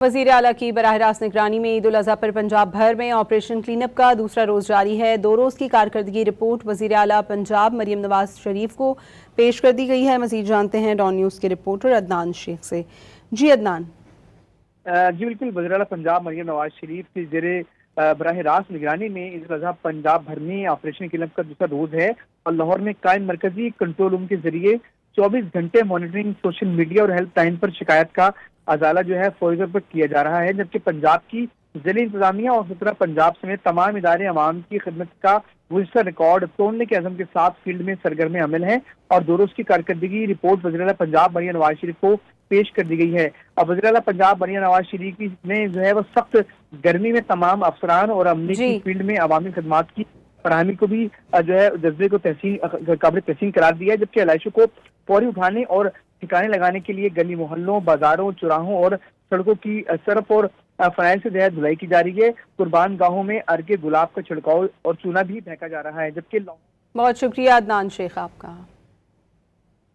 वज़ीर आला की बराह रास्त निगरानी में ईद उल अज़हा पर पंजाब भर में ऑपरेशन क्लीनअप का दूसरा रोज़ जारी है। 2 रोज़ की कारकर्दगी रिपोर्ट वज़ीर आला पंजाब मरियम नवाज शरीफ को पेश कर दी गई है। मज़ीद जानते हैं डॉन न्यूज़ के रिपोर्टर अदनान शेख से। जी अदनान। जी बिल्कुल, वज़ीर आला पंजाब मरियम नवाज शरीफ की ज़ेरे बराह रास्त निगरानी में ईद उल अज़हा पंजाब भर में ऑपरेशन क्लीनअप का दूसरा रोज़ है और लाहौर में कायम मरकजी कंट्रोल रूम के जरिए 24 घंटे मॉनिटरिंग, सोशल मीडिया और हेल्पलाइन पर शिकायत का अजाला जो है फौरी तौर पर किया जा रहा है, जबकि पंजाब की जिला इंतजामिया और सत्रह पंजाब समेत तमाम इदारे अवाम की खिदमत का गुज़श्ता रिकॉर्ड तोड़ने के अज़म के साथ फील्ड में सरगर्म अमल है और 2 रोज़ की कारकर्दगी रिपोर्ट वज़ीर आला पंजाब मरियम नवाज शरीफ को पेश कर दी गई है। अब वज़ीर आला पंजाब मरियम नवाज शरीफ ने जो है वो सख्त गर्मी में तमाम अफसरान और अमले की फील्ड में अवामी खदमात की फरहमी को भी जो है जज्बे को काबिल तहसीन करार दिया है, जबकि आलाइशों को फौरी उठाने और ठिकाने लगाने के लिए गली मोहल्लों, बाजारों, चौराहों और सड़कों की सरफ और फनाइल से जहर धुलाई की जा रही है। कुर्बान गाहों में अर्के गुलाब का छिड़काव और चूना भी फेंका जा रहा है, जबकि बहुत शुक्रिया अदनान शेख आपका।